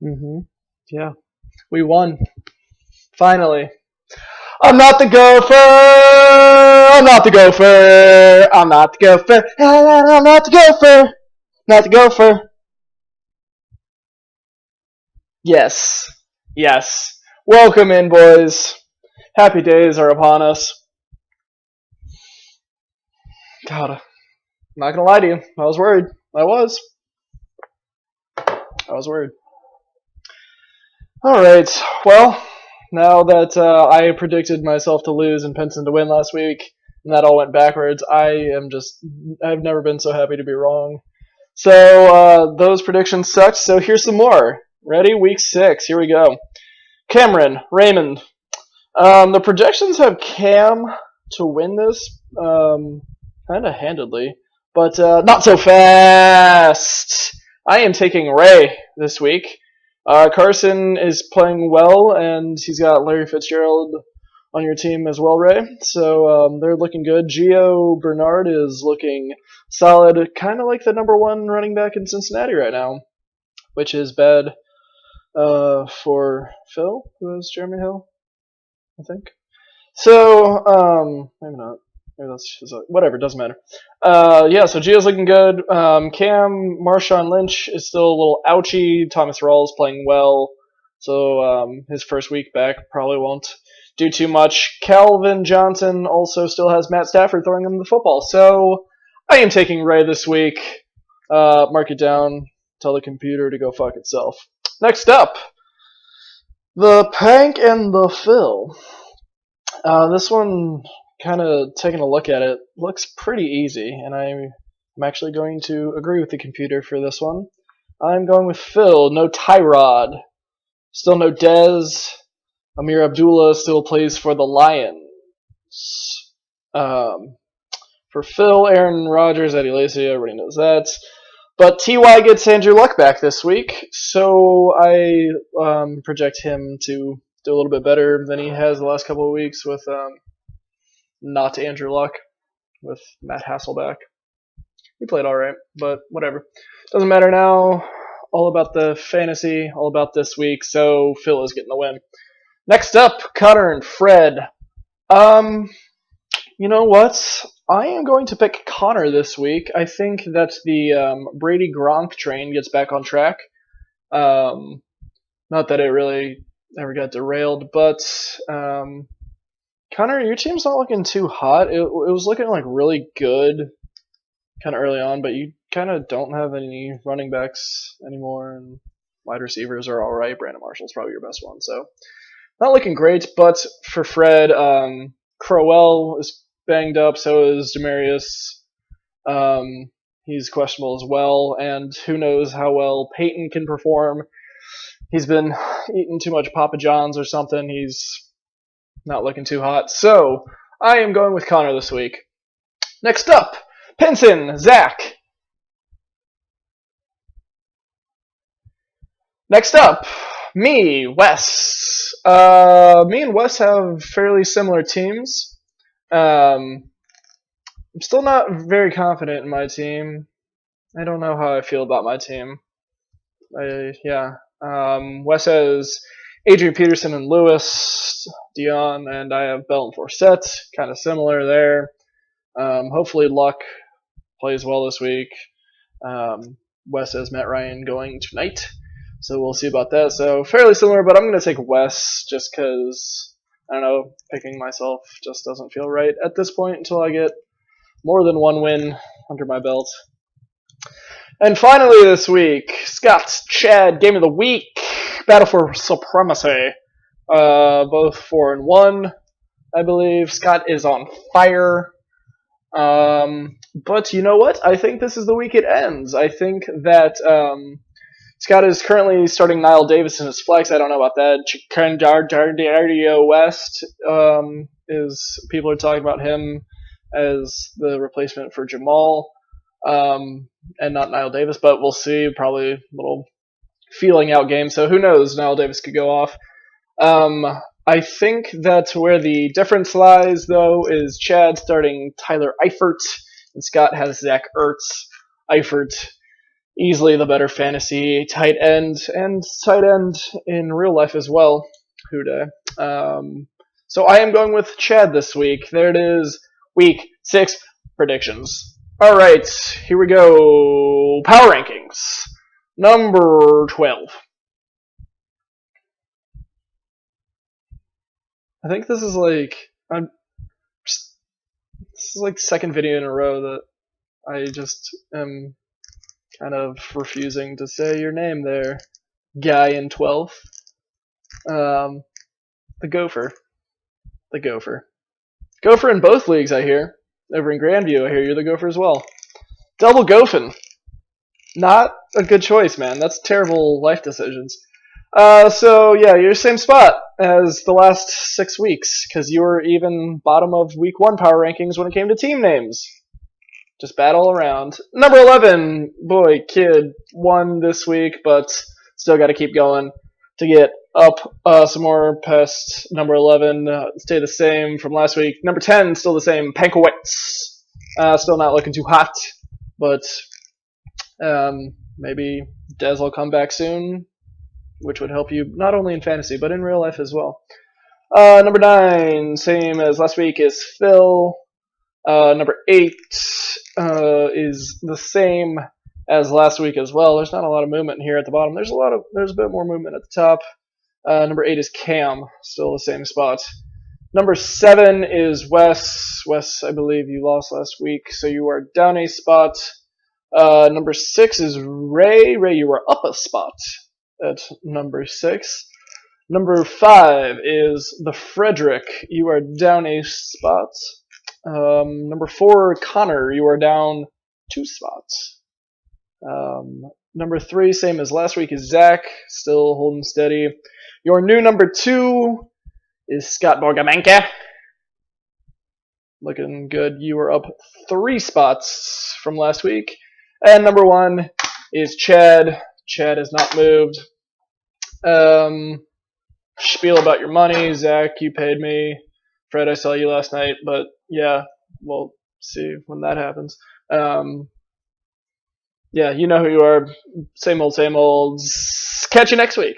Yeah, we won. Finally. I'm not the gopher! I'm not the gopher! I'm not the gopher! I'm not the gopher! Not the gopher! Yes. Yes. Welcome in, boys. Happy days are upon us. God, I'm not gonna lie to you. I was worried. I was worried. Alright, well, now that I predicted myself to lose and Pinson to win last week, and that all went backwards, I've never been so happy to be wrong. So, those predictions sucked, so here's some more. Ready? Week 6, here we go. Cameron, Raymond. The projections have Cam to win this, kind of handedly, but not so fast. I am taking Ray this week. Carson is playing well, and he's got Larry Fitzgerald on your team as well, Ray. So they're looking good. Gio Bernard is looking solid, kind of like the number one running back in Cincinnati right now, which is bad for Phil, who has Jeremy Hill, I think. So, maybe not. Maybe that's just whatever. Doesn't matter. Yeah. So Gio's looking good. Cam Marshawn Lynch is still a little ouchy. Thomas Rawls playing well, so his first week back probably won't do too much. Calvin Johnson also still has Matt Stafford throwing him the football. So I am taking Ray this week. Mark it down. Tell the computer to go fuck itself. Next up, the Pank and the Phil. This one, kind of taking a look at it, looks pretty easy, and I'm actually going to agree with the computer for this one. I'm going with Phil. No Tyrod. Still no Dez. Amir Abdullah still plays for the Lions. For Phil, Aaron Rodgers, Eddie Lacy, everybody knows that. But Ty gets Andrew Luck back this week, so I project him to do a little bit better than he has the last couple of weeks with not Andrew Luck, with Matt Hasselbeck. He played alright, but whatever. Doesn't matter now. All about the fantasy, all about this week, so Phil is getting the win. Next up, Connor and Fred. You know what? I am going to pick Connor this week. I think that the Brady Gronk train gets back on track. Not that it really ever got derailed, but Connor, your team's not looking too hot. It was looking like really good kind of early on, but you kind of don't have any running backs anymore, and wide receivers are all right. Brandon Marshall's probably your best one, so not looking great. But for Fred, Crowell is banged up, so is Demarius. He's questionable as well, and who knows how well Peyton can perform. He's been eating too much Papa John's or something. He's not looking too hot. So I am going with Connor this week. Next up, Pinson, Zach. Next up, me, Wes. Me and Wes have fairly similar teams. I'm still not very confident in my team. I don't know how I feel about my team. Wes has Adrian Peterson and Lewis, Dion, and I have Bell and Forsett. Kind of similar there. Hopefully Luck plays well this week. Wes has Matt Ryan going tonight, so we'll see about that. So fairly similar, but I'm going to take Wes just because, I don't know, picking myself just doesn't feel right at this point until I get more than one win under my belt. And finally this week, Scott's Chad Game of the Week, Battle for Supremacy. Both 4-1, I believe. Scott is on fire. But you know what? I think this is the week it ends. I think that Scott is currently starting Niall Davis in his flex. I don't know about that. Chicandardio West is people are talking about him as the replacement for Jamal, and not Niall Davis, but we'll see. Probably a little feeling out game. So who knows? Niall Davis could go off. I think that where the difference lies, though, is Chad starting Tyler Eifert, and Scott has Zach Ertz. Eifert easily the better fantasy tight end and tight end in real life as well. Who day? So I am going with Chad this week. There it is, week 6 predictions. All right, here we go. Power rankings. Number 12. I think this is like second video in a row that I just am kind of refusing to say your name there, guy in 12th. The Gopher. The Gopher. Gopher in both leagues, I hear. Over in Grandview, I hear you're the Gopher as well. Double Goffin. Not a good choice, man. That's terrible life decisions. So yeah, you're same spot as the last 6 weeks, because you were even bottom of week 1 power rankings when it came to team names. Just bad all around. Number 11, boy, kid, won this week, but still got to keep going to get up some more past number 11. Stay the same from last week. Number 10, still the same, Pankowitz. Still not looking too hot, but maybe Dez will come back soon, which would help you not only in fantasy, but in real life as well. Number 9, same as last week, is Phil. Number 8 is the same as last week as well. There's not a lot of movement here at the bottom. There's a bit more movement at the top. Number 8 is Cam, still the same spot. Number 7 is Wes. Wes, I believe you lost last week, so you are down a spot. Number 6 is Ray. Ray, you are up a spot at number 6. Number 5 is the Frederick. You are down a spot. Number 4, Connor. You are down 2 spots. Number 3, same as last week, is Zach. Still holding steady. Your new number 2 is Scott Borgamanka. Looking good. You are up 3 spots from last week. And number 1 is Chad. Chad has not moved. Spiel about your money. Zach, you paid me. Fred, I saw you last night, but yeah, we'll see when that happens. Yeah, you know who you are. Same old, same old. Catch you next week.